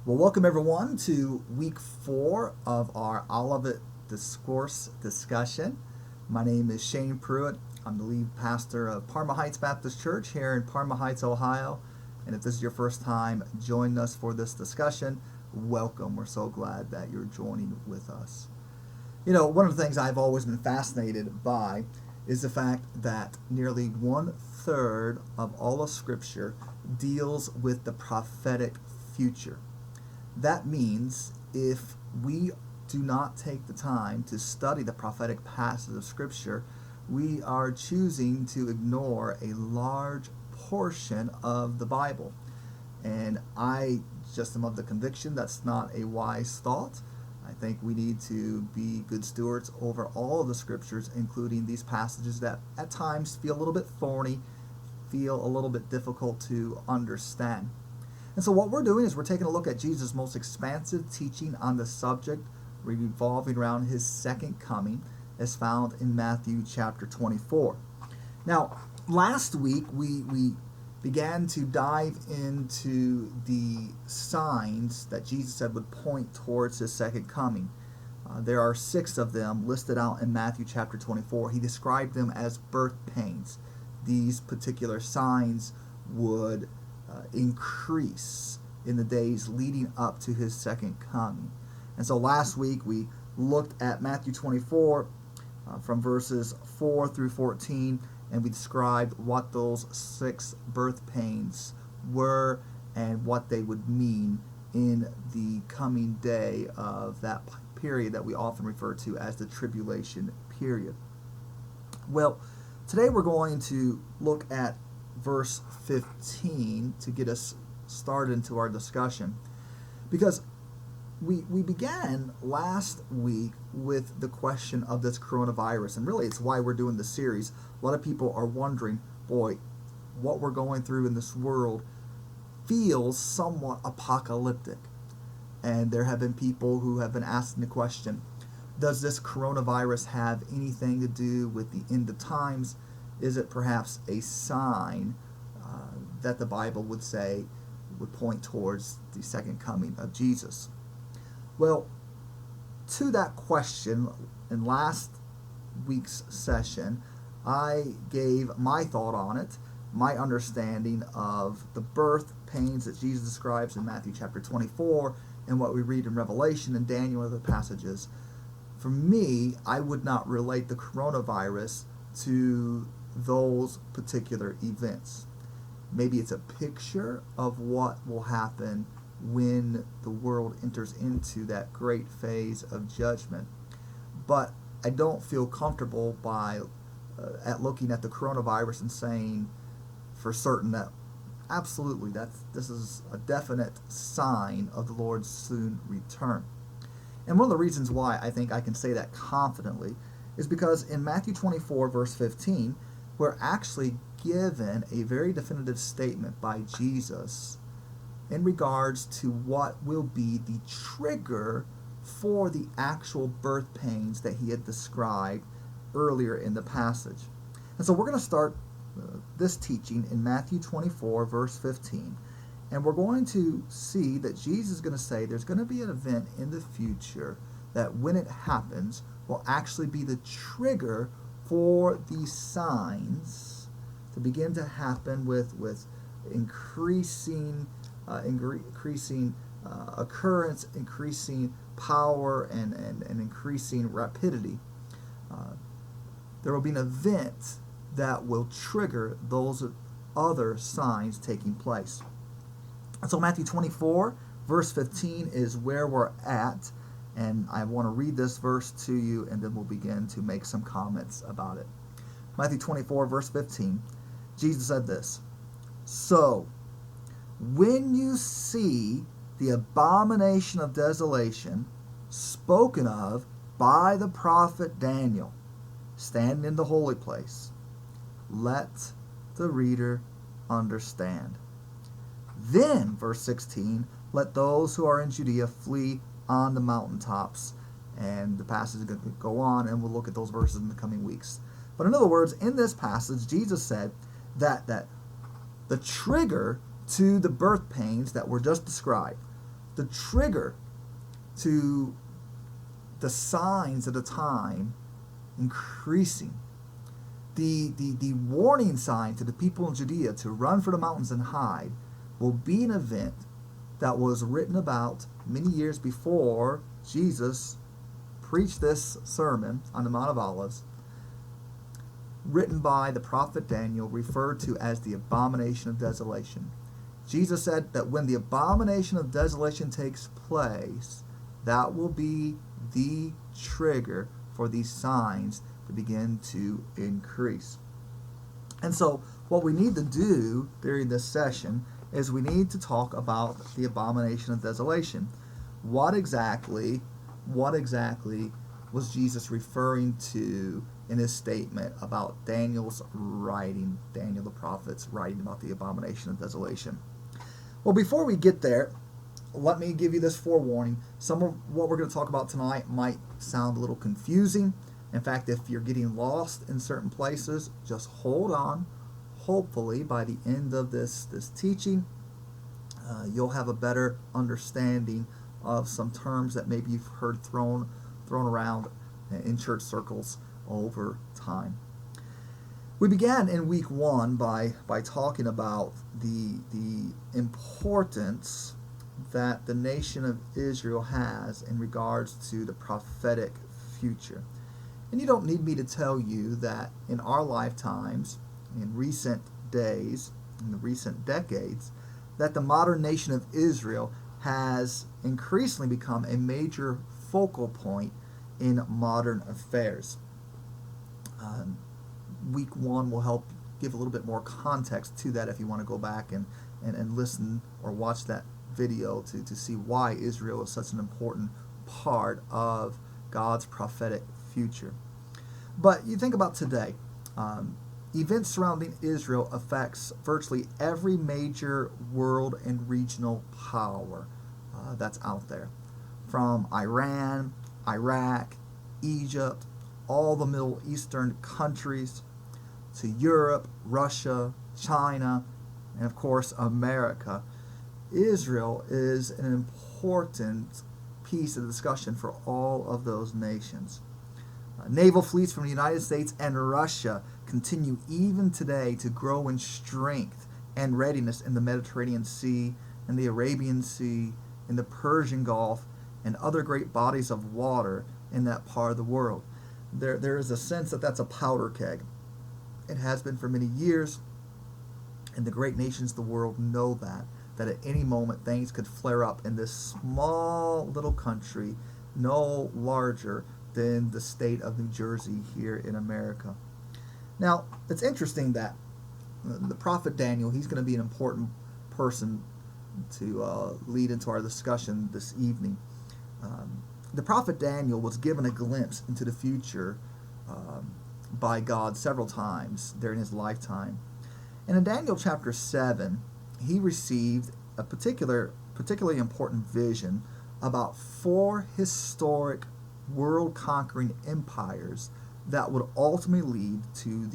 Well, welcome everyone to week 4 of our Olivet Discourse discussion. My name is Shane Pruitt. I'm the lead pastor of Parma Heights Baptist Church here in Parma Heights, Ohio. And if this is your first time joining us for this discussion, welcome. We're so glad that you're joining with us. You know, one of the things I've always been fascinated by is the fact that nearly 1/3 of all of Scripture deals with the prophetic future. That means if we do not take the time to study the prophetic passages of Scripture, we are choosing to ignore a large portion of the Bible. And I just am of the conviction that's not a wise thought. I think we need to be good stewards over all of the Scriptures, including these passages that at times feel a little bit thorny, feel a little bit difficult to understand. And so what we're doing is we're taking a look at Jesus' most expansive teaching on the subject revolving around his second coming as found in Matthew chapter 24. Now, last week we began to dive into the signs that Jesus said would point towards his second coming. There are 6 of them listed out in Matthew chapter 24. He described them as birth pains. These particular signs would increase in the days leading up to his second coming. And so last week we looked at Matthew 24 from verses 4 through 14, and we described what those 6 birth pains were and what they would mean in the coming day of that period that we often refer to as the tribulation period. Well, today we're going to look at verse 15 to get us started into our discussion, because we began last week with the question of this coronavirus, and really it's why we're doing this series. A lot of people are wondering, boy, what we're going through in this world feels somewhat apocalyptic. And there have been people who have been asking the question, does this coronavirus have anything to do with the end of times? Is it perhaps a sign that the Bible would say would point towards the second coming of Jesus? Well, to that question, in last week's session, I gave my thought on it, my understanding of the birth pains that Jesus describes in Matthew chapter 24 and what we read in Revelation and Daniel and other passages. For me, I would not relate the coronavirus to those particular events. Maybe it's a picture of what will happen when the world enters into that great phase of judgment. But I don't feel comfortable at looking at the coronavirus and saying for certain that absolutely this is a definite sign of the Lord's soon return. And one of the reasons why I think I can say that confidently is because in Matthew 24 verse 15, we're actually given a very definitive statement by Jesus in regards to what will be the trigger for the actual birth pains that he had described earlier in the passage. And so we're going to start this teaching in Matthew 24 verse 15, and we're going to see that Jesus is going to say there's going to be an event in the future that when it happens will actually be the trigger for these signs to begin to happen with increasing occurrence, increasing power, and increasing rapidity. There will be an event that will trigger those other signs taking place. And so Matthew 24 verse 15 is where we're at, and I want to read this verse to you and then we'll begin to make some comments about it. Matthew 24 verse 15, Jesus said this, "So when you see the abomination of desolation spoken of by the prophet Daniel standing in the holy place, let the reader understand. Then," verse 16, "let those who are in Judea flee on the mountaintops." And the passage is going to go on, and we'll look at those verses in the coming weeks. But in other words, in this passage, Jesus said that the trigger to the birth pains that were just described, the trigger to the signs of the time increasing. The warning sign to the people in Judea to run for the mountains and hide will be an event that was written about many years before Jesus preached this sermon on the Mount of Olives, written by the prophet Daniel, referred to as the abomination of desolation. Jesus said that when the abomination of desolation takes place, that will be the trigger for these signs to begin to increase. And so what we need to do during this session is we need to talk about the abomination of desolation. What exactly was Jesus referring to in his statement about Daniel's writing, Daniel the prophet's writing about the abomination of desolation? Well, before we get there, let me give you this forewarning. Some of what we're going to talk about tonight might sound a little confusing. In fact, if you're getting lost in certain places, just hold on. Hopefully, by the end of this teaching, you'll have a better understanding of some terms that maybe you've heard thrown around in church circles over time. We began in week 1 by talking about the importance that the nation of Israel has in regards to the prophetic future. And you don't need me to tell you that in our lifetimes, in recent days, in the recent decades, that the modern nation of Israel has increasingly become a major focal point in modern affairs. Week 1 will help give a little bit more context to that if you want to go back and listen or watch that video to see why Israel is such an important part of God's prophetic future. But you think about today, events surrounding Israel affects virtually every major world and regional power that's out there, from Iran, Iraq, Egypt, all the Middle Eastern countries, to Europe, Russia, China, and of course America. Israel is an important piece of the discussion for all of those nations. Naval fleets from the United States and Russia continue even today to grow in strength and readiness in the Mediterranean Sea, in the Arabian Sea, in the Persian Gulf, and other great bodies of water in that part of the world. There is a sense that that's a powder keg. It has been for many years, and the great nations of the world know that at any moment things could flare up in this small little country, no larger than the state of New Jersey here in America. Now, it's interesting that the prophet Daniel, he's going to be an important person to lead into our discussion this evening. The prophet Daniel was given a glimpse into the future by God several times during his lifetime. And in Daniel chapter 7, he received a particularly important vision about 4 historic world-conquering empires that would ultimately lead to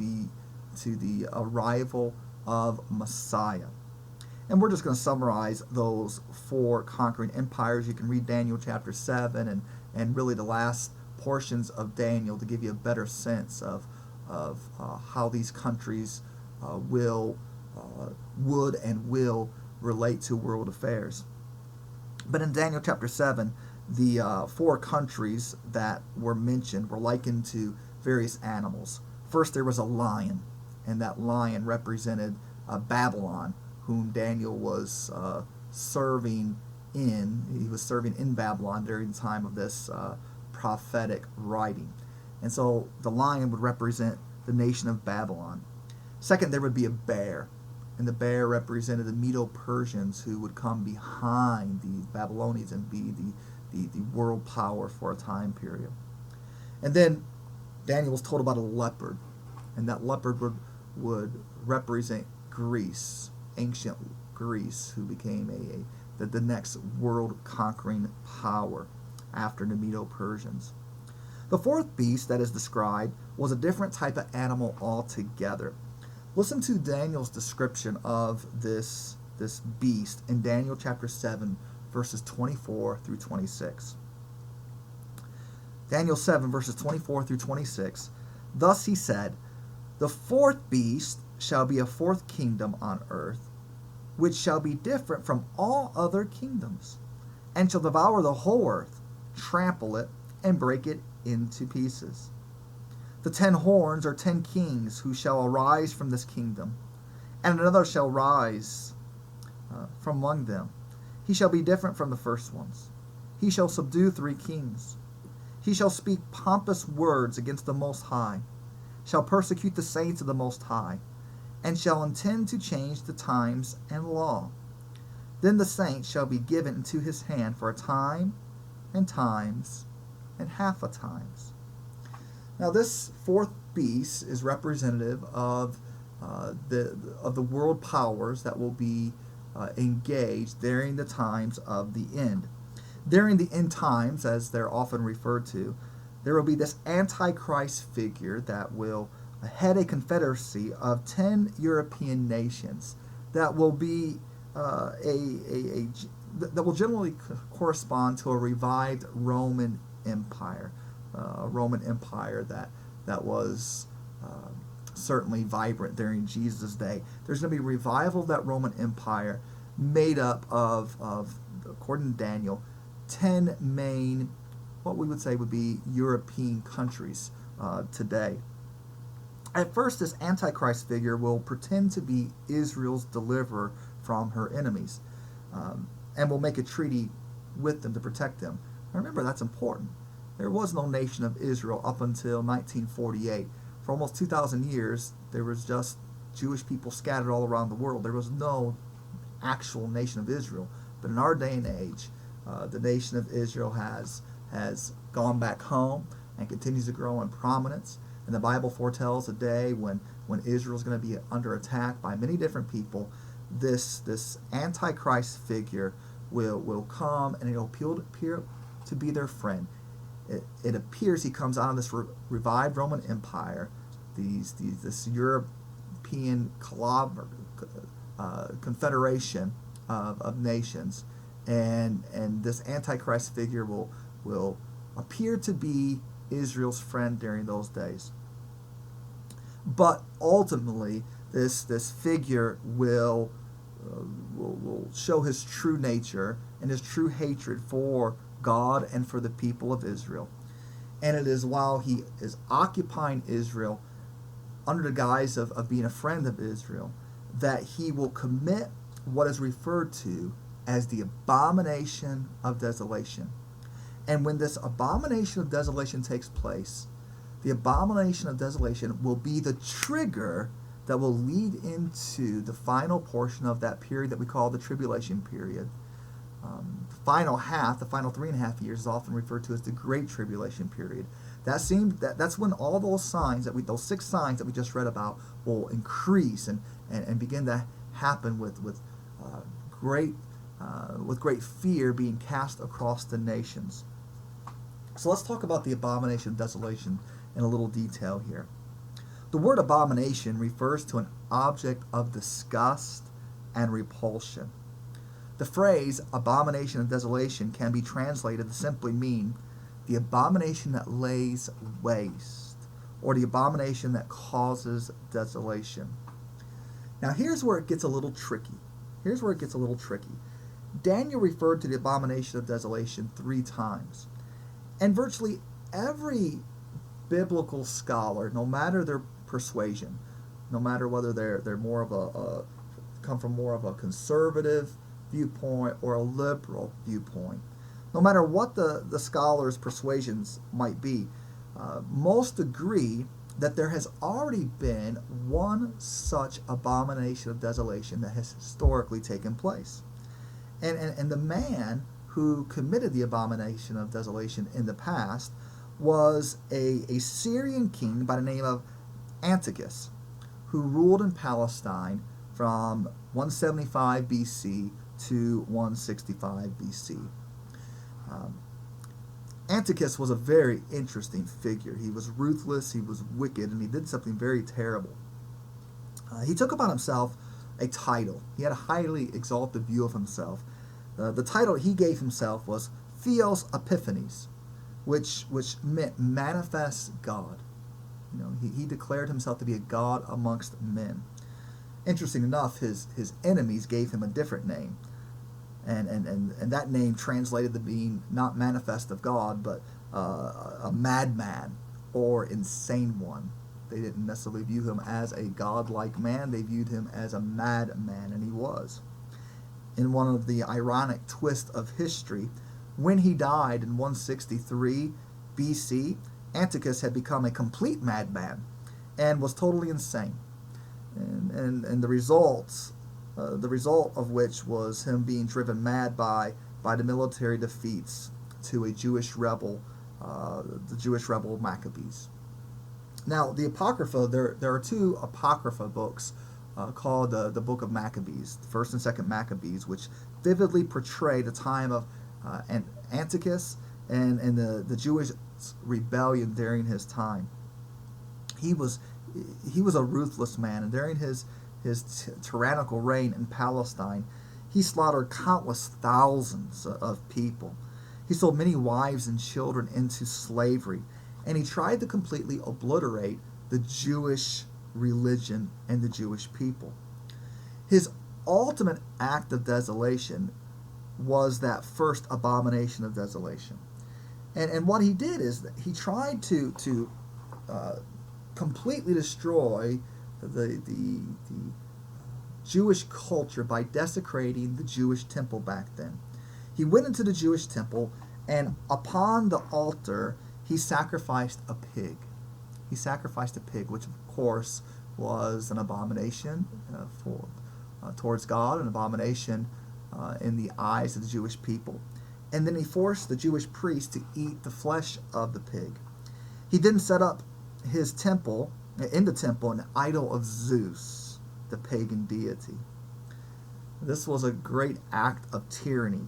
the arrival of Messiah. And we're just going to summarize those 4 conquering empires. You can read Daniel chapter 7 and really the last portions of Daniel to give you a better sense of how these countries would and will relate to world affairs. But in Daniel chapter 7, the 4 countries that were mentioned were likened to various animals. First, there was a lion, and that lion represented Babylon, whom Daniel was serving in. He was serving in Babylon during the time of this prophetic writing. And so the lion would represent the nation of Babylon. Second, there would be a bear, and the bear represented the Medo-Persians, who would come behind the Babylonians and be the world power for a time period. And then Daniel was told about a leopard, and that leopard would represent Greece, ancient Greece, who became the next world conquering power after the Medo-Persians. The 4th beast that is described was a different type of animal altogether. Listen to Daniel's description of this beast in Daniel chapter 7, verses 24 through 26. Daniel 7, verses 24 through 26. Thus he said, "The fourth beast shall be a fourth kingdom on earth, which shall be different from all other kingdoms, and shall devour the whole earth, trample it, and break it into pieces. The 10 horns are 10 kings who shall arise from this kingdom, and another shall rise from among them. He shall be different from the first ones. He shall subdue 3 kings. He shall speak pompous words against the Most High, shall persecute the saints of the Most High, and shall intend to change the times and law. Then the saints shall be given into his hand for a time, and times, and half a times." Now, this fourth beast is representative of the world powers that will be engaged during the times of the end. During the end times, as they're often referred to, there will be this Antichrist figure that will head a confederacy of 10 European nations that will be that will generally correspond to a revived Roman Empire, a Roman Empire that was certainly vibrant during Jesus' day. There's going to be a revival of that Roman Empire made up of according to Daniel, 10 main, what we would say would be European countries today. At first, this Antichrist figure will pretend to be Israel's deliverer from her enemies, and will make a treaty with them to protect them. Now remember, that's important. There was no nation of Israel up until 1948. For almost 2,000 years, there was just Jewish people scattered all around the world. There was no actual nation of Israel. But in our day and age, the nation of Israel has gone back home and continues to grow in prominence. And the Bible foretells a day when Israel is going to be under attack by many different people. This Antichrist figure will come, and it'll appear to be their friend. It appears he comes out of this revived Roman Empire, this European confederation of nations, and this Antichrist figure will appear to be Israel's friend during those days. But ultimately, this figure will show his true nature and his true hatred for God and for the people of Israel. And it is while he is occupying Israel under the guise of being a friend of Israel that he will commit what is referred to as the abomination of desolation. And when this abomination of desolation takes place, the abomination of desolation will be the trigger that will lead into the final portion of that period that we call the tribulation period. The final half, the final 3.5 years, is often referred to as the Great Tribulation period. That's when all those signs those 6 signs that we just read about will increase and begin to happen with great fear being cast across the nations. So let's talk about the abomination of desolation in a little detail here. The word abomination refers to an object of disgust and repulsion. The phrase abomination of desolation can be translated to simply mean the abomination that lays waste, or the abomination that causes desolation. Now here's where it gets a little tricky. Daniel referred to the abomination of desolation 3 times. And virtually every biblical scholar, no matter their persuasion, no matter whether they're more of come from more of a conservative viewpoint or a liberal viewpoint, no matter what the scholars' persuasions might be, most agree that there has already been one such abomination of desolation that has historically taken place. And the man who committed the abomination of desolation in the past was a Syrian king by the name of Antiochus, who ruled in Palestine from 175 BC to 165 BC. Antiochus was a very interesting figure. He was ruthless, he was wicked, and he did something very terrible. He took upon himself a title. He had a highly exalted view of himself The title he gave himself was Theos Epiphanes, which meant manifest God. He declared himself to be a God amongst men. Interesting enough, his enemies gave him a different name, and that name translated to being not manifest of God, but a madman or insane one. They didn't necessarily view him as a godlike man. They viewed him as a madman, and he was. In one of the ironic twists of history, when he died in 163 BC, Antiochus had become a complete madman and was totally insane. And the result of which was him being driven mad by the military defeats to a Jewish rebel, the Jewish rebel Maccabees. Now, the Apocrypha, there are two Apocrypha books called the Book of Maccabees, the First and Second Maccabees, which vividly portray the time of Antiochus and the Jewish rebellion during his time. He was a ruthless man, and during his tyrannical reign in Palestine, he slaughtered countless thousands of people. He sold many wives and children into slavery, and he tried to completely obliterate the Jewish religion and the Jewish people. His ultimate act of desolation was that first abomination of desolation. And what he did is that he tried to completely destroy the Jewish culture by desecrating the Jewish temple back then. He went into the Jewish temple, and upon the altar, he sacrificed a pig. He sacrificed a pig, which of course was an abomination towards God, an abomination in the eyes of the Jewish people. And then he forced the Jewish priests to eat the flesh of the pig. He then set up his temple, in the temple, an idol of Zeus, the pagan deity. This was a great act of tyranny,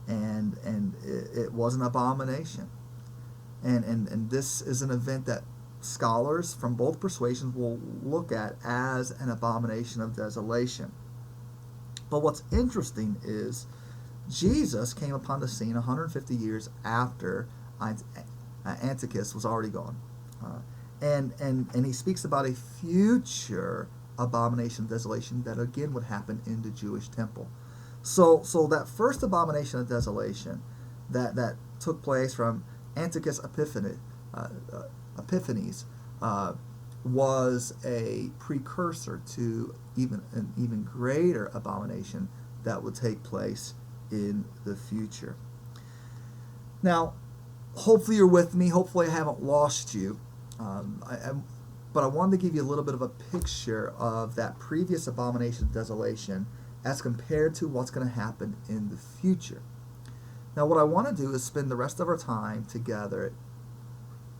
and it was an abomination. And this is an event that scholars from both persuasions will look at as an abomination of desolation. But what's interesting is Jesus came upon the scene 150 years after Antiochus was already gone. And he speaks about a future abomination of desolation that again would happen in the Jewish temple. So that first abomination of desolation that took place from Antiochus Epiphanes was a precursor to an even greater abomination that would take place in the future. Now, hopefully you're with me. Hopefully I haven't lost you. But I wanted to give you a little bit of a picture of that previous abomination of desolation as compared to what's going to happen in the future. Now, what I want to do is spend the rest of our time together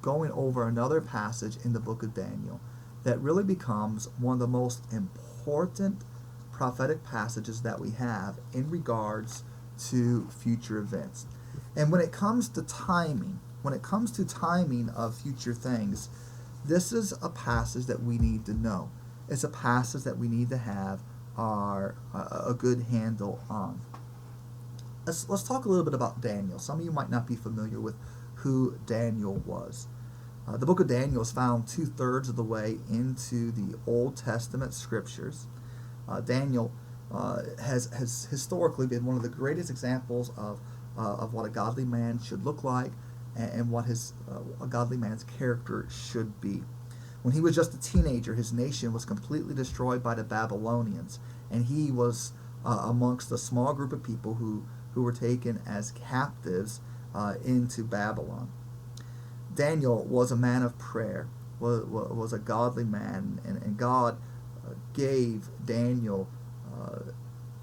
going over another passage in the book of Daniel that really becomes one of the most important prophetic passages that we have in regards to future events. And when it comes to timing of future things, this is a passage that we need to know. It's a passage that we need to have a good handle on. Let's talk a little bit about Daniel. Some of you might not be familiar with who Daniel was. The book of Daniel is found 2/3 of the way into the Old Testament scriptures. Daniel has historically been one of the greatest examples of what a godly man should look like and what a godly man's character should be. When he was just a teenager, his nation was completely destroyed by the Babylonians, and he was amongst a small group of people who were taken as captives into Babylon. Daniel was a man of prayer, was a godly man, and God gave Daniel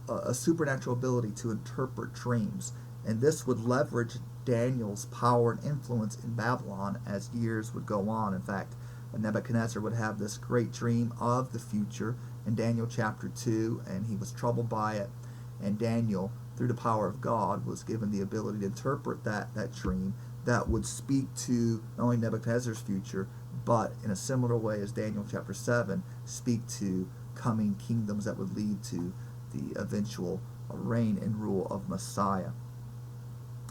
a supernatural ability to interpret dreams, and this would leverage Daniel's power and influence in Babylon as years would go on. In fact, Nebuchadnezzar would have this great dream of the future in Daniel chapter 2, and he was troubled by it, and Daniel, through the power of God, was given the ability to interpret that dream that would speak to not only Nebuchadnezzar's future, but in a similar way as Daniel chapter 7, speak to coming kingdoms that would lead to the eventual reign and rule of Messiah.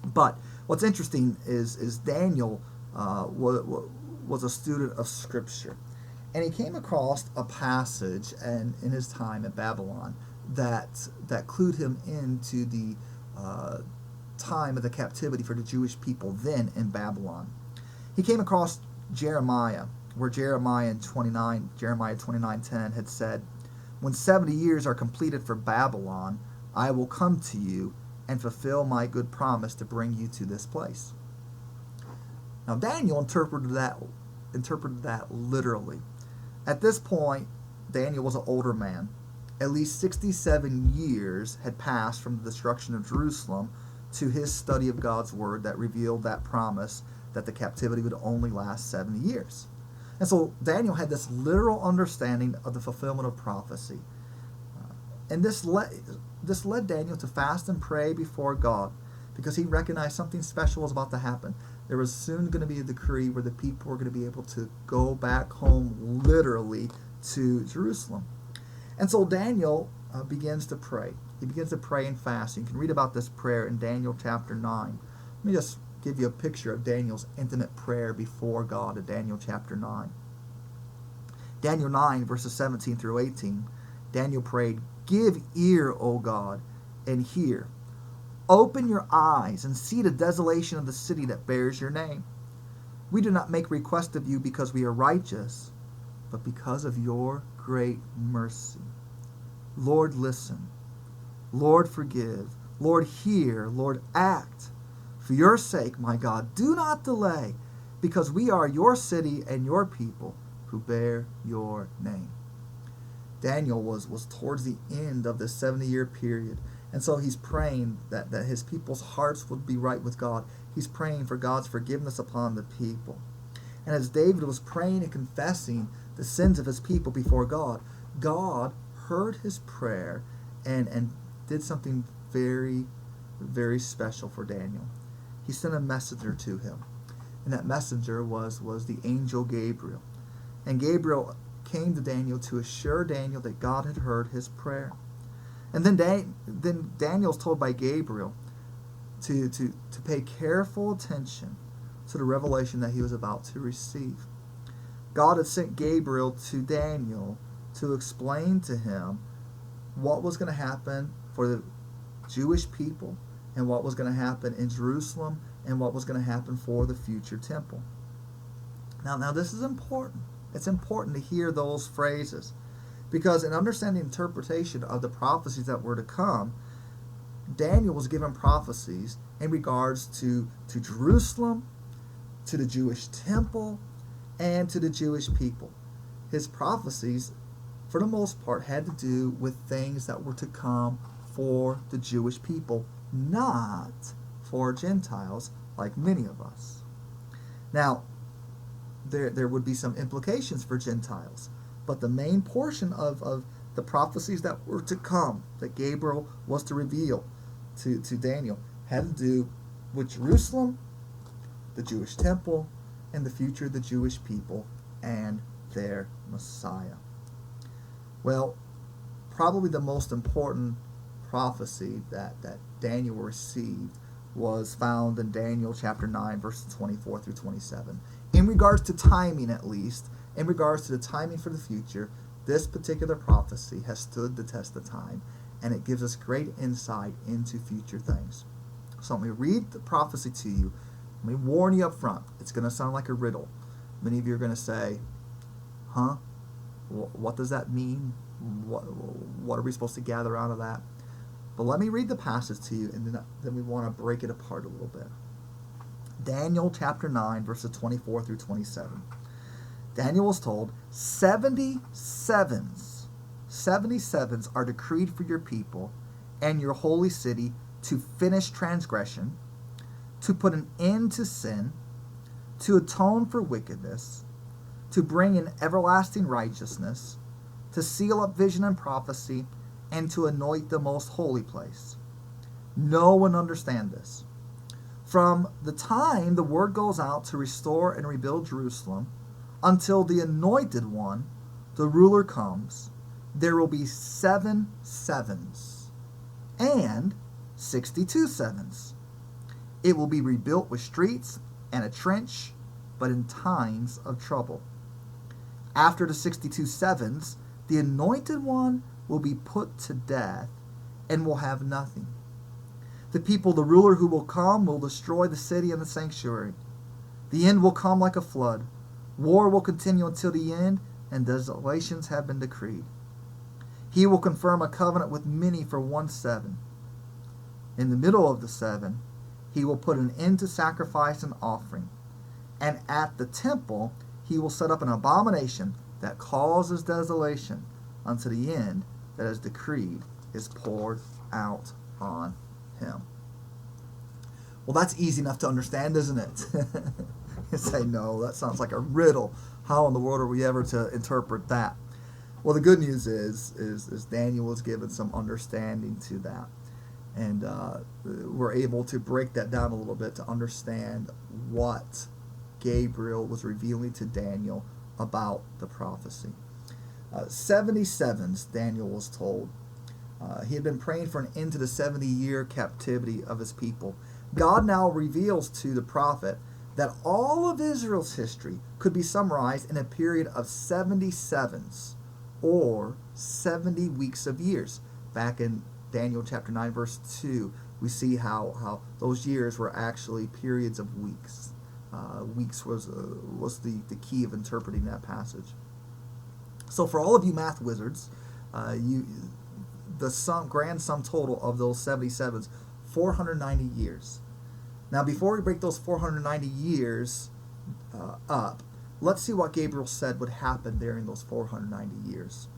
But what's interesting is Daniel was a student of Scripture, and he came across a passage and in his time at Babylon that clued him into the time of the captivity for the Jewish people then in Babylon. He came across Jeremiah, where Jeremiah 29:10 had said, "When 70 years are completed for Babylon, I will come to you and fulfill my good promise to bring you to this place." Now Daniel interpreted that literally. At this point, Daniel was an older man. At least 67 years had passed from the destruction of Jerusalem to his study of God's word that revealed that promise that the captivity would only last 70 years. And so Daniel had this literal understanding of the fulfillment of prophecy. And this led Daniel to fast and pray before God, because he recognized something special was about to happen. There was soon going to be a decree where the people were going to be able to go back home literally to Jerusalem. And so Daniel begins to pray. He begins to pray and fast. You can read about this prayer in Daniel chapter 9. Let me just give you a picture of Daniel's intimate prayer before God in Daniel chapter 9. Daniel 9, verses 17 through 18, Daniel prayed, "Give ear, O God, and hear. Open your eyes and see the desolation of the city that bears your name. We do not make request of you because we are righteous, but because of your great mercy. Lord, listen. Lord, forgive. Lord, hear. Lord, act. For your sake, my God, do not delay, because we are your city and your people who bear your name." Daniel was towards the end of the 70-year period. And so he's praying that his people's hearts would be right with God. He's praying for God's forgiveness upon the people. And as David was praying and confessing the sins of his people before God, God heard his prayer and did something very, very special for Daniel. He sent a messenger to him. And that messenger was the angel Gabriel. And Gabriel came to Daniel to assure Daniel that God had heard his prayer. And then Daniel's told by Gabriel to pay careful attention to the revelation that he was about to receive. God had sent Gabriel to Daniel to explain to him what was going to happen for the Jewish people, and what was going to happen in Jerusalem, and what was going to happen for the future temple. Now this is important. It's important to hear those phrases, because in understanding the interpretation of the prophecies that were to come, Daniel was given prophecies in regards to Jerusalem, to the Jewish temple, and to the Jewish people. His prophecies, for the most part, had to do with things that were to come for the Jewish people, not for Gentiles like many of us. Now, there would be some implications for Gentiles, but the main portion of the prophecies that were to come, that Gabriel was to reveal to Daniel, had to do with Jerusalem, the Jewish temple, and the future of the Jewish people and their Messiah. Well, probably the most important prophecy that Daniel received was found in Daniel chapter 9, verses 24 through 27. In regards to timing, at least, in regards to the timing for the future, this particular prophecy has stood the test of time, and it gives us great insight into future things. So let me read the prophecy to you. Let me warn you up front. It's going to sound like a riddle. Many of you are going to say, huh? What does that mean? What are we supposed to gather out of that? But let me read the passage to you, and then we want to break it apart a little bit. Daniel chapter 9, verses 24 through 27. Daniel was told, 77s are decreed for your people and your holy city to finish transgression, to put an end to sin, to atone for wickedness, to bring in everlasting righteousness, to seal up vision and prophecy, and to anoint the most holy place. No one understands this. From the time the word goes out to restore and rebuild Jerusalem until the anointed one, the ruler, comes, there will be 7 sevens. and 62 sevens. It will be rebuilt with streets and a trench, but in times of trouble. After the 62 sevens, the anointed one will be put to death and will have nothing. The people, the ruler who will come, will destroy the city and the sanctuary. The end will come like a flood. War will continue until the end, and desolations have been decreed. He will confirm a covenant with many for 1 7. In the middle of the 7, he will put an end to sacrifice and offering. And at the temple, he will set up an abomination that causes desolation until the end that is decreed is poured out on him. Well, that's easy enough to understand, isn't it? You say, no, that sounds like a riddle. How in the world are we ever to interpret that? Well, the good news is Daniel was given some understanding to that. And we're able to break that down a little bit to understand what Gabriel was revealing to Daniel about the prophecy. 77s, Daniel was told. He had been praying for an end to the 70-year captivity of his people. God now reveals to the prophet that all of Israel's history could be summarized in a period of 77s, or 70 weeks of years. Back in Daniel chapter 9, verse 2, we see how those years were actually periods of weeks. Weeks was the key of interpreting that passage. So for all of you math wizards, the grand sum total of those 77s, 490 years. Now, before we break those 490 years up, let's see what Gabriel said would happen during those 490 years.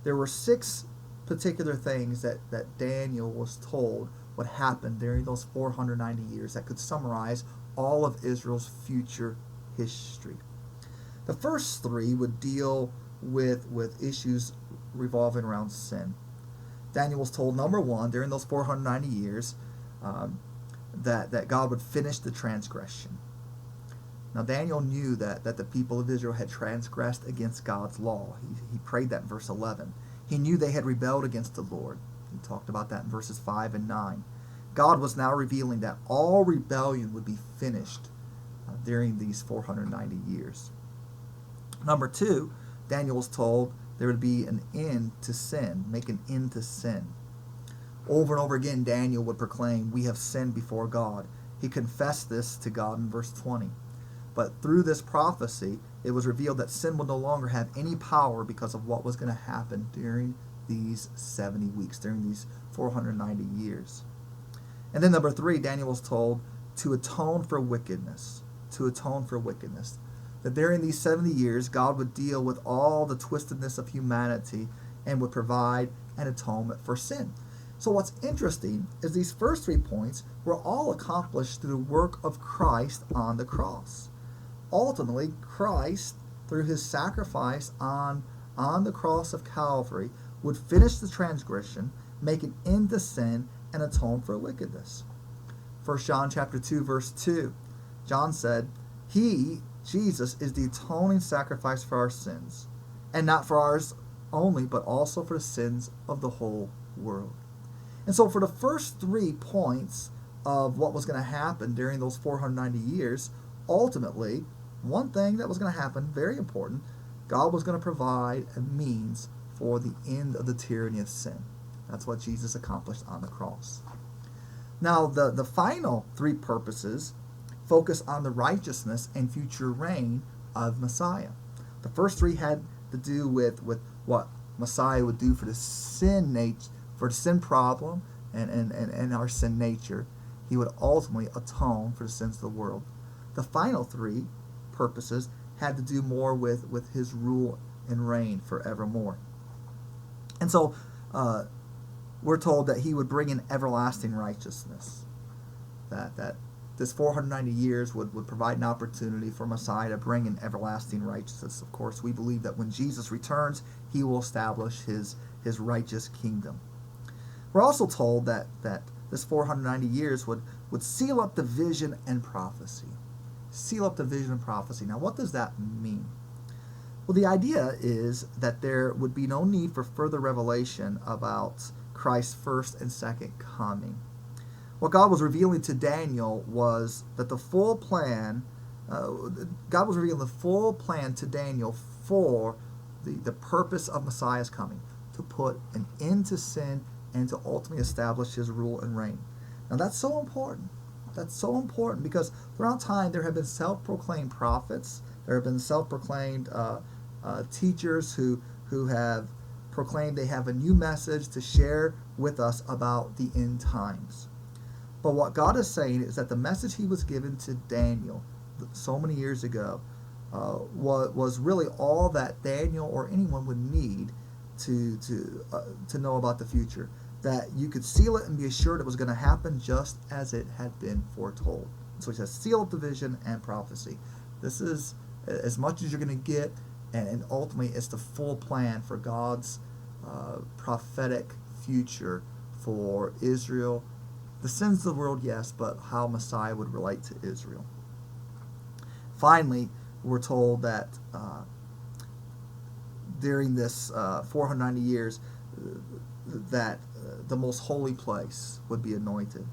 There were 6 particular things that Daniel was told would happen during those 490 years that could summarize all of Israel's future history. The first 3 would deal with issues revolving around sin. Daniel was told, number 1, during those 490 years, that God would finish the transgression. Now, Daniel knew that the people of Israel had transgressed against God's law. He prayed that in verse 11. He knew they had rebelled against the Lord. He talked about that in verses 5 and 9. God was now revealing that all rebellion would be finished during these 490 years. Number 2, Daniel was told there would be an end to sin, make an end to sin. Over and over again, Daniel would proclaim, we have sinned before God. He confessed this to God in verse 20. But through this prophecy, it was revealed that sin would no longer have any power because of what was going to happen during these 70 weeks, during these 490 years. And then number 3, Daniel was told to atone for wickedness. To atone for wickedness. That during these 70 years, God would deal with all the twistedness of humanity and would provide an atonement for sin. So what's interesting is these first 3 points were all accomplished through the work of Christ on the cross. Ultimately, Christ, through his sacrifice on the cross of Calvary, would finish the transgression, make an end to sin, and atone for wickedness. 1 John chapter 2, verse 2, John said, He, Jesus, is the atoning sacrifice for our sins, and not for ours only, but also for the sins of the whole world. And so for the first 3 points of what was going to happen during those 490 years, ultimately, one thing that was going to happen, very important, God was going to provide a means for the end of the tyranny of sin. That's what Jesus accomplished on the cross. Now, the final 3 purposes focus on the righteousness and future reign of Messiah. The first 3 had to do with what Messiah would do for the sin nature, for the sin problem and our sin nature. He would ultimately atone for the sins of the world. The final 3 purposes had to do more with his rule and reign forevermore. And so we're told that he would bring in everlasting righteousness. That this 490 years would provide an opportunity for Messiah to bring in everlasting righteousness. Of course, we believe that when Jesus returns, he will establish his righteous kingdom. We're also told that this 490 years would seal up the vision and prophecy. Seal up the vision and prophecy. Now, what does that mean? Well, the idea is that there would be no need for further revelation about Christ's first and second coming. What God was revealing to Daniel was that the full plan, God was revealing the full plan to Daniel for the purpose of Messiah's coming, to put an end to sin and to ultimately establish his rule and reign. Now that's so important. That's so important because throughout time there have been self-proclaimed prophets, there have been self-proclaimed teachers who have proclaimed they have a new message to share with us about the end times. But what God is saying is that the message he was given to Daniel so many years ago was really all that Daniel or anyone would need to know about the future. That you could seal it and be assured it was going to happen just as it had been foretold. So he says, seal up the vision and prophecy. This is as much as you're going to get, and ultimately it's the full plan for God's prophetic future for Israel. The sins of the world, yes, but how Messiah would relate to Israel. Finally, we're told that during this 490 years, that the most holy place would be anointed.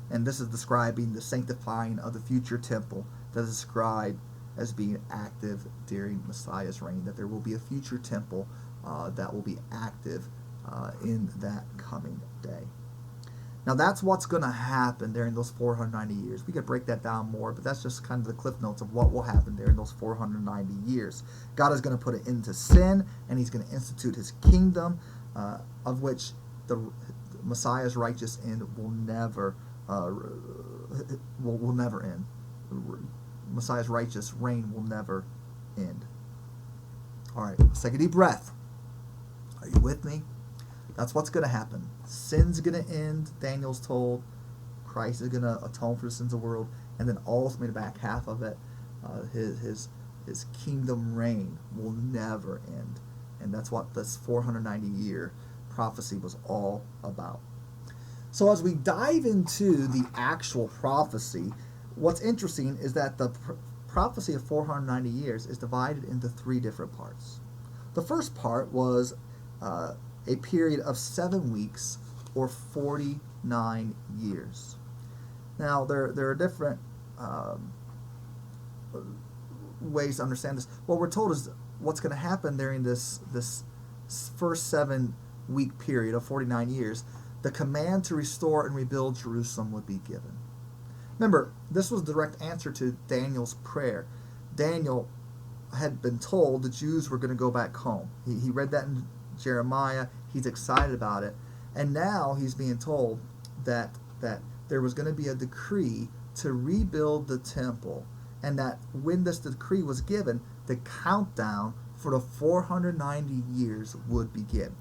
And this is describing the sanctifying of the future temple that is described as being active during Messiah's reign, that there will be a future temple that will be active in that coming day. Now that's what's going to happen during those 490 years. We could break that down more, but that's just kind of the cliff notes of what will happen during those 490 years. God is going to put an end to sin, and he's going to institute his kingdom, of which the Messiah's righteous end will never end. Messiah's righteous reign will never end. All right, let's take a deep breath. Are you with me? That's what's going to happen. Sin's going to end, Daniel's told. Christ is going to atone for the sins of the world. And then ultimately the back half of it, his kingdom reign will never end. And that's what this 490-year prophecy was all about. So as we dive into the actual prophecy, what's interesting is that the prophecy of 490 years is divided into three different parts. The first part was a period of 7 weeks or 49 years. Now, there are different ways to understand this. What we're told is what's going to happen during this first 7-week period of 49 years. The command to restore and rebuild Jerusalem would be given. Remember, this was the direct answer to Daniel's prayer. Daniel had been told the Jews were going to go back home. He read that in Jeremiah. He's excited about it. And now he's being told that there was going to be a decree to rebuild the temple. And that when this decree was given, the countdown for the 490 years would begin.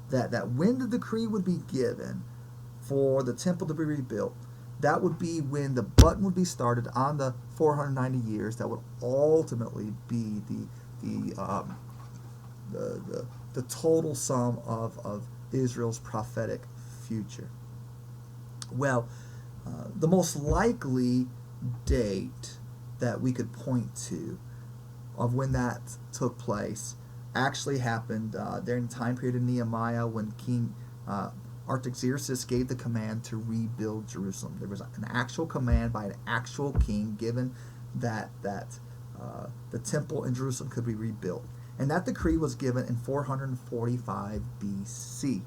That when the decree would be given for the temple to be rebuilt, that would be when the button would be started on the 490 years that would ultimately be the total sum of Israel's prophetic future. Well, the most likely date that we could point to of when that took place actually happened during the time period of Nehemiah when King Artaxerxes gave the command to rebuild Jerusalem. There was an actual command by an actual king given that the temple in Jerusalem could be rebuilt. And that decree was given in 445 BC.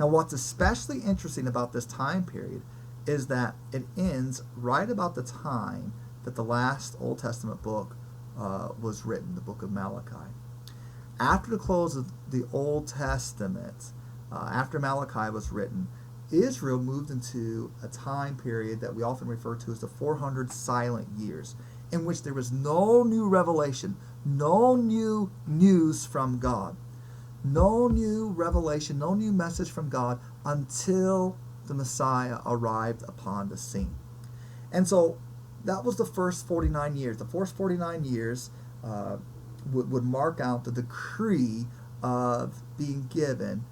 Now what's especially interesting about this time period is that it ends right about the time that the last Old Testament book was written, the book of Malachi. After the close of the Old Testament, after Malachi was written, Israel moved into a time period that we often refer to as the 400 silent years, in which there was no new revelation, no new news from God, no new revelation, no new message from God until the Messiah arrived upon the scene. And so that was the first 49 years. The first 49 years would mark out the decree of being given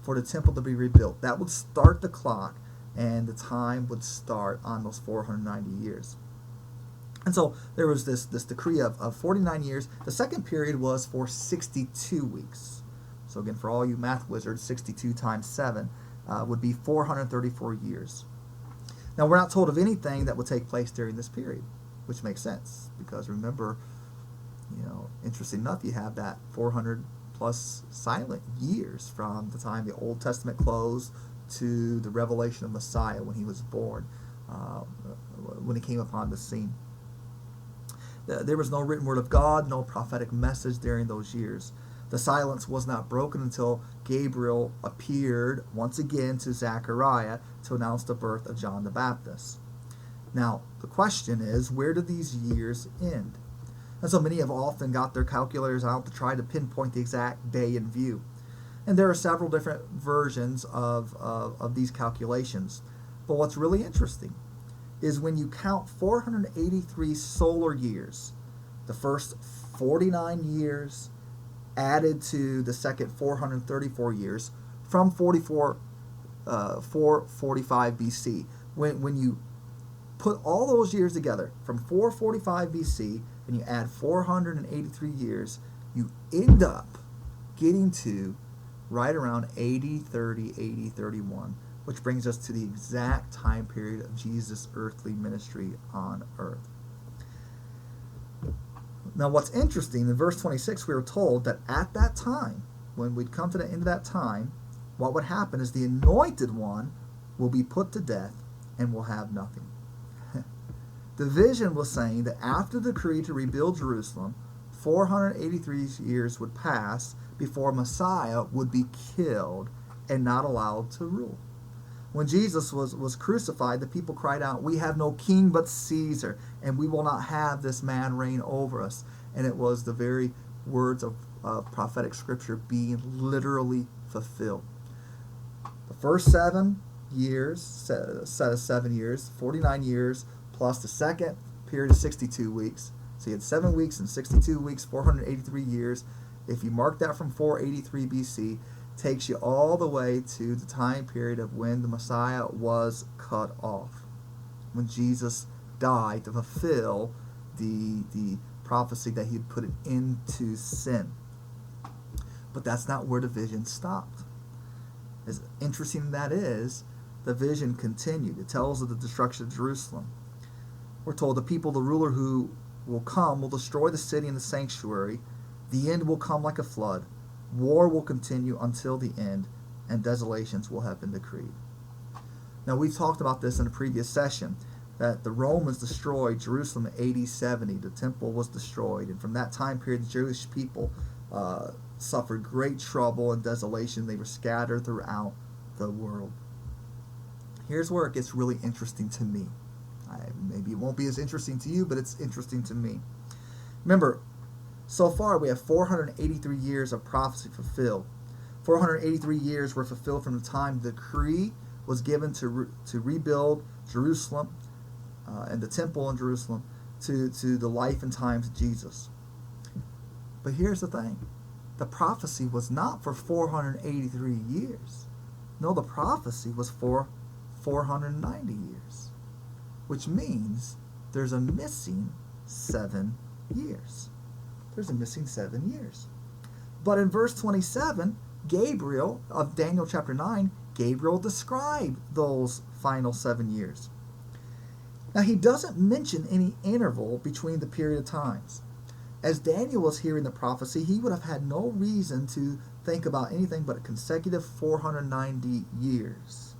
for the temple to be rebuilt. That would start the clock, and the time would start on those 490 years. And so there was this decree of 49 years. The second period was for 62 weeks. So again, for all you math wizards, 62 times 7 would be 434 years. Now, we're not told of anything that would take place during this period, which makes sense because remember, interesting enough, you have that 400 plus silent years from the time the Old Testament closed to the revelation of Messiah when he was born, when he came upon the scene. There was no written word of God, no prophetic message during those years. The silence was not broken until Gabriel appeared once again to Zechariah to announce the birth of John the Baptist. Now, the question is, where do these years end? And so many have often got their calculators out to try to pinpoint the exact day in view. And there are several different versions of these calculations. But what's really interesting is when you count 483 solar years, the first 49 years added to the second 434 years from 445 BC. When you put all those years together from 445 BC and you add 483 years, you end up getting to right around 8030, 8031, which brings us to the exact time period of Jesus' earthly ministry on earth. Now, what's interesting, in verse 26, we were told that at that time, when we'd come to the end of that time, what would happen is the anointed one will be put to death and will have nothing. The vision was saying that after the decree to rebuild Jerusalem, 483 years would pass before Messiah would be killed and not allowed to rule. When Jesus was crucified, the people cried out, "We have no king but Caesar, and we will not have this man reign over us." And it was the very words of prophetic scripture being literally fulfilled. The first 7 years, set of 7 years, 49 years, plus the second period of 62 weeks. So you had 7 weeks and 62 weeks, 483 years. If you mark that from 483 BC, takes you all the way to the time period of when the Messiah was cut off, when Jesus died to fulfill the prophecy that he had put an end to sin. But that's not where the vision stopped. As interesting that is, the vision continued. It tells of the destruction of Jerusalem. We're told the people, the ruler who will come, will destroy the city and the sanctuary. The end will come like a flood. War will continue until the end, and desolations will have been decreed. Now, we've talked about this in a previous session, that the Romans destroyed Jerusalem in AD 70. The temple was destroyed, and from that time period, the Jewish people suffered great trouble and desolation. They were scattered throughout the world. Here's where it gets really interesting to me. Maybe it won't be as interesting to you, but it's interesting to me. Remember, so far we have 483 years of prophecy fulfilled. 483 years were fulfilled from the time the decree was given to rebuild Jerusalem and the temple in Jerusalem to the life and times of Jesus. But here's the thing. The prophecy was not for 483 years. No, the prophecy was for 490 years. Which means there's a missing 7 years. There's a missing 7 years. But in verse 27, Gabriel, of Daniel chapter 9, Gabriel described those final 7 years. Now, he doesn't mention any interval between the period of times. As Daniel was hearing the prophecy, he would have had no reason to think about anything but a consecutive 490 years.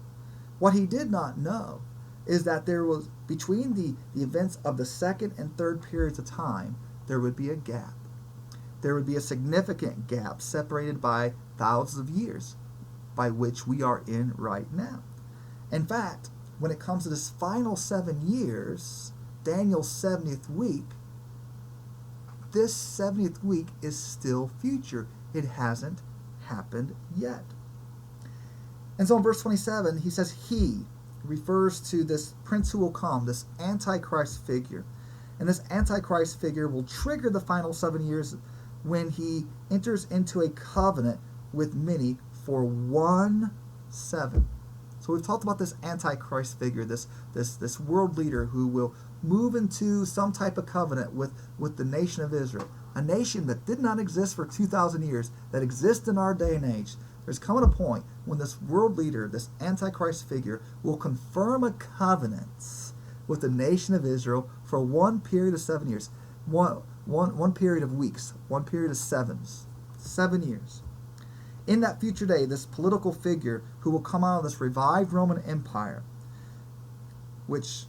What he did not know is that there was, between the events of the second and third periods of time, there would be a gap. There would be a significant gap separated by thousands of years, by which we are in right now. In fact, when it comes to this final 7 years, Daniel's 70th week, this 70th week is still future. It hasn't happened yet. And so in verse 27, he says, he refers to this prince who will come, this Antichrist figure. And this Antichrist figure will trigger the final 7 years when he enters into a covenant with many for 1 7. So we've talked about this Antichrist figure, this world leader who will move into some type of covenant with the nation of Israel, a nation that did not exist for 2,000 years, that exists in our day and age, There's coming a point when this world leader, this Antichrist figure, will confirm a covenant with the nation of Israel for one period of 7 years. One period of weeks, one period of 7 years. In that future day, this political figure who will come out of this revived Roman Empire, which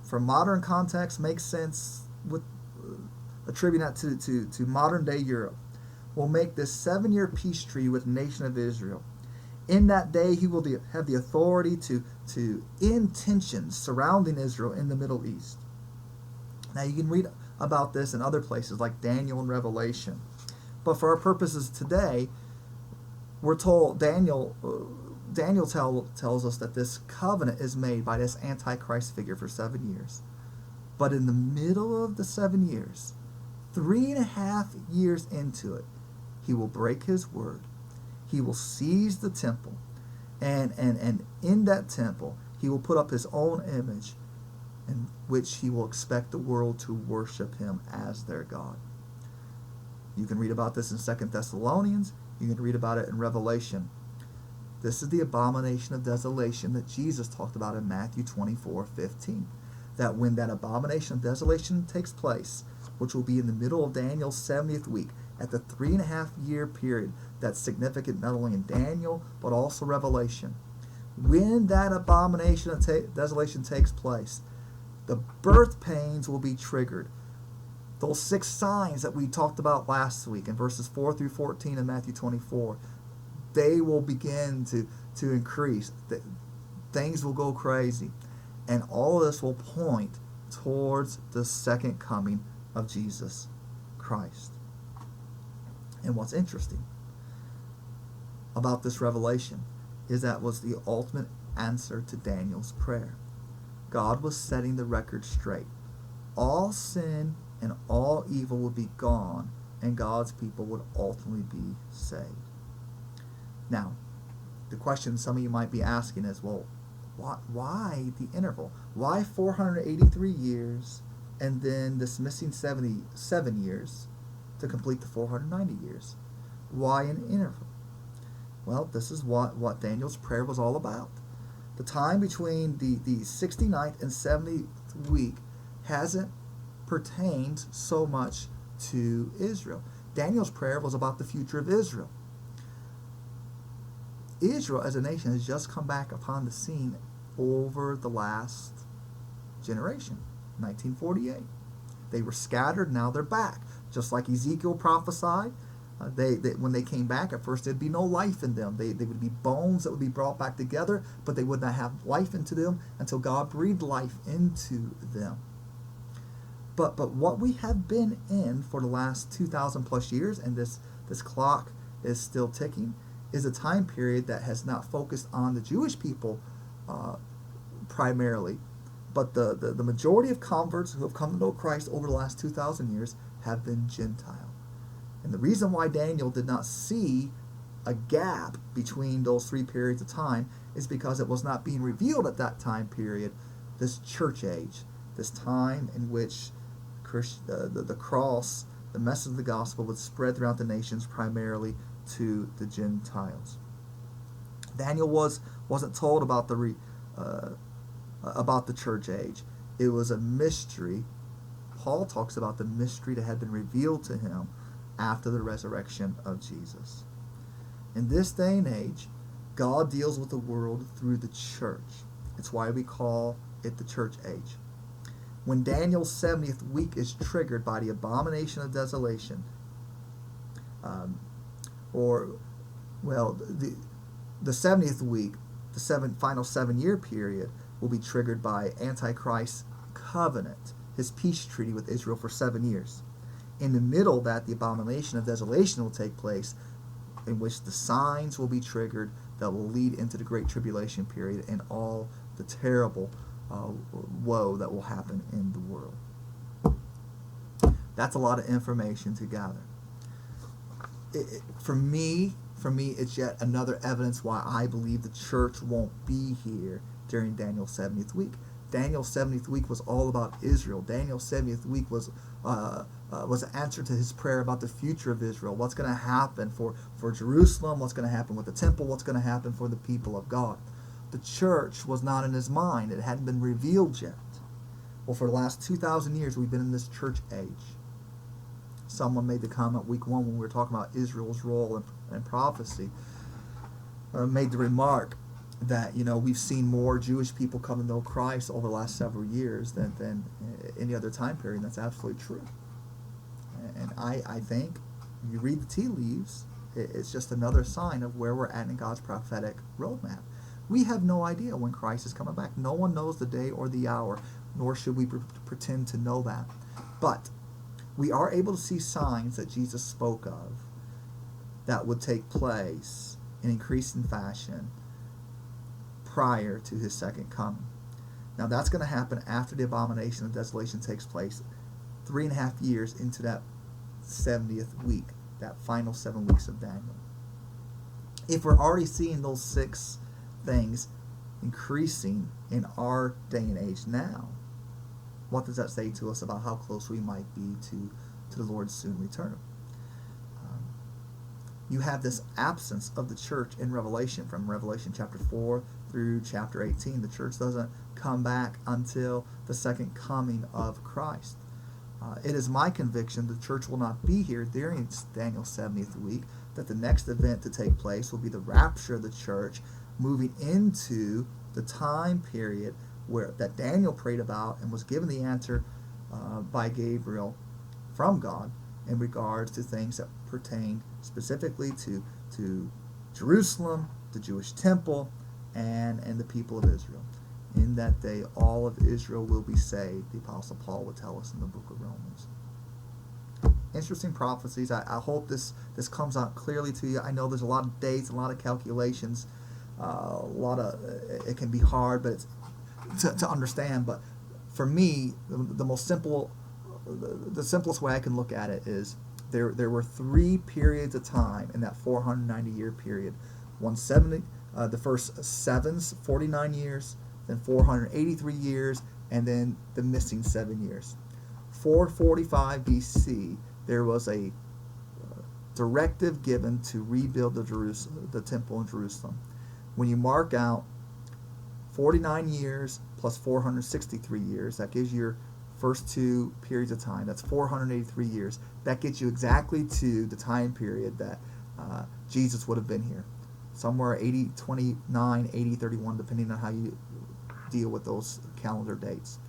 from modern context makes sense with attributing that to modern day Europe, will make this 7-year peace treaty with the nation of Israel. In that day, he will have the authority to end tensions surrounding Israel in the Middle East. Now, you can read about this in other places like Daniel and Revelation. But for our purposes today, we're told, Daniel tells us that this covenant is made by this Antichrist figure for 7 years. But in the middle of the 7 years, 3.5 years into it, he will break his word. He will seize the temple. And in that temple, he will put up his own image in which he will expect the world to worship him as their God. You can read about this in 2 Thessalonians. You can read about it in Revelation. This is the abomination of desolation that Jesus talked about in Matthew 24:15. That when that abomination of desolation takes place, which will be in the middle of Daniel's 70th week, at the 3.5 year period that's significant not only in Daniel, but also Revelation. When that abomination of desolation takes place, the birth pains will be triggered. Those 6 signs that we talked about last week in verses 4 through 14 in Matthew 24, they will begin to increase. Things will go crazy. And all of this will point towards the second coming of Jesus Christ. And what's interesting about this revelation is that was the ultimate answer to Daniel's prayer. God was setting the record straight. All sin and all evil would be gone, and God's people would ultimately be saved. Now, the question some of you might be asking is, well, why the interval? Why 483 years and then this missing 77 years to complete the 490 years? Why an interval? Well, this is what Daniel's prayer was all about. The time between the 69th and 70th week hasn't pertained so much to Israel. Daniel's prayer was about the future of Israel. Israel as a nation has just come back upon the scene over the last generation, 1948. They were scattered, now they're back. Just like Ezekiel prophesied, when they came back, at first there'd be no life in them. They would be bones that would be brought back together, but they would not have life into them until God breathed life into them. But what we have been in for the last 2,000 plus years, and this clock is still ticking, is a time period that has not focused on the Jewish people primarily, but the majority of converts who have come to know Christ over the last 2,000 years have been Gentile. And the reason why Daniel did not see a gap between those 3 periods of time is because it was not being revealed at that time period, this church age, this time in which the cross, the message of the gospel, would spread throughout the nations, primarily to the Gentiles. Daniel wasn't told about the church age. It was a mystery. Paul talks about the mystery that had been revealed to him after the resurrection of Jesus. In this day and age, God deals with the world through the church. It's why we call it the church age. When Daniel's 70th week is triggered by the abomination of desolation, the 70th week, the final 7-year period, will be triggered by Antichrist's covenant, his peace treaty with Israel for 7 years. In the middle of that, the abomination of desolation will take place, in which the signs will be triggered that will lead into the Great Tribulation period and all the terrible woe that will happen in the world. That's a lot of information to gather. For me, it's yet another evidence why I believe the church won't be here during Daniel's 70th week. Daniel's 70th week was all about Israel. Daniel's 70th week was was an answer to his prayer about the future of Israel. What's going to happen for Jerusalem? What's going to happen with the temple? What's going to happen for the people of God? The church was not in his mind. It hadn't been revealed yet. Well, for the last 2,000 years, we've been in this church age. Someone made the comment week one when we were talking about Israel's role in prophecy, made the remark that, we've seen more Jewish people come to know Christ over the last several years than any other time period. And that's absolutely true. And I think if you read the tea leaves, it's just another sign of where we're at in God's prophetic roadmap. We have no idea when Christ is coming back. No one knows the day or the hour, nor should we pretend to know that. But we are able to see signs that Jesus spoke of that would take place in increasing fashion prior to his second coming. Now that's going to happen after the abomination of desolation takes place, 3.5 years into that 70th week, that final 7 weeks of Daniel. If we're already seeing those 6 things increasing in our day and age now, what does that say to us about how close we might be to the Lord's soon return? You have this absence of the church in Revelation, from Revelation chapter 4 through chapter 18. The church doesn't come back until the second coming of Christ. It is my conviction the church will not be here during Daniel's 70th week, that the next event to take place will be the rapture of the church, moving into the time period that Daniel prayed about and was given the answer by Gabriel from God in regards to things that pertain specifically to Jerusalem, the Jewish temple, and the people of Israel. In that day, all of Israel will be saved, the Apostle Paul would tell us in the book of Romans. Interesting prophecies. I hope this comes out clearly to you. I know there's a lot of dates, a lot of calculations, it can be hard, but it's to understand. But for me, the simplest way I can look at it is there were 3 periods of time in that 490-year period. 170, the first 7's 49 years, then 483 years, and then the missing 7 years. 445 BC, there was a directive given to rebuild the temple in Jerusalem. When you mark out 49 years plus 463 years, that gives you your first 2 periods of time. That's 483 years. That gets you exactly to the time period that Jesus would have been here. Somewhere 80, 29, 80, 31, depending on how you deal with those calendar dates.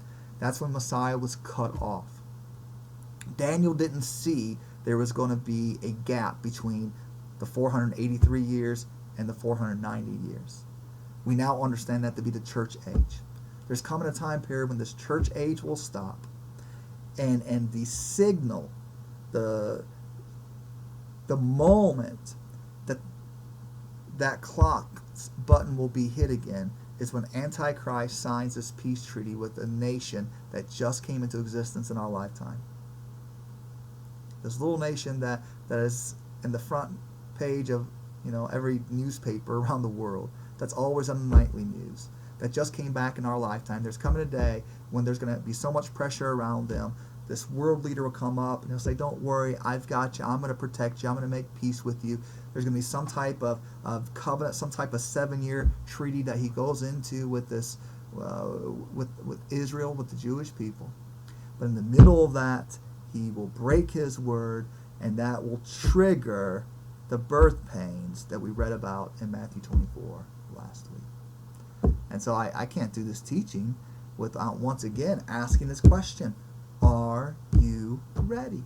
That's when Messiah was cut off. Daniel didn't see there was going to be a gap between the 483 years and the 490 years. We now understand that to be the church age. There's coming a time period when this church age will stop, and the signal, the moment that clock's button will be hit again is when Antichrist signs this peace treaty with a nation that just came into existence in our lifetime. This little nation that is in the front page of every newspaper around the world, that's always on the nightly news, that just came back in our lifetime. There's coming a day when there's going to be so much pressure around them. This world leader will come up and he'll say, don't worry, I've got you. I'm going to protect you. I'm going to make peace with you. There's going to be some type of covenant, some type of 7-year treaty that he goes into with this, with Israel, with the Jewish people. But in the middle of that, he will break his word, and that will trigger the birth pains that we read about in Matthew 24 last week. And so I can't do this teaching without once again asking this question: are you ready?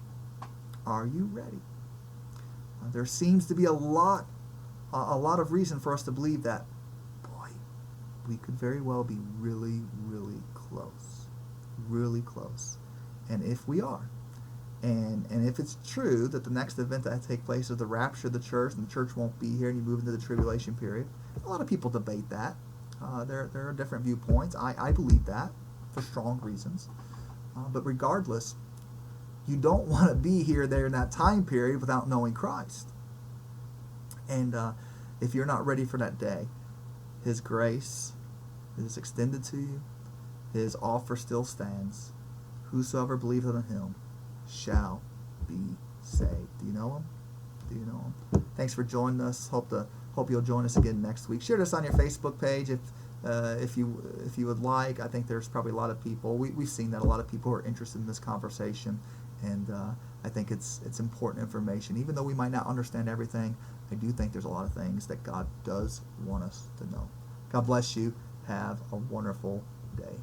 Are you ready? There seems to be a lot of reason for us to believe that, boy, we could very well be really, really close. Really close. And if we are, and if it's true that the next event that takes place is the rapture of the church, and the church won't be here, and you move into the tribulation period, a lot of people debate that. There are different viewpoints. I believe that for strong reasons. But regardless, you don't want to be here there in that time period without knowing Christ. And if you're not ready for that day, His grace is extended to you. His offer still stands. Whosoever believeth in Him shall be saved. Do you know him? Do you know him? Thanks for joining us. Hope you'll join us again next week. Share this on your Facebook page if you would like. I think there's probably a lot of people. We've seen that a lot of people are interested in this conversation, and I think it's important information. Even though we might not understand everything, I do think there's a lot of things that God does want us to know. God bless you. Have a wonderful day.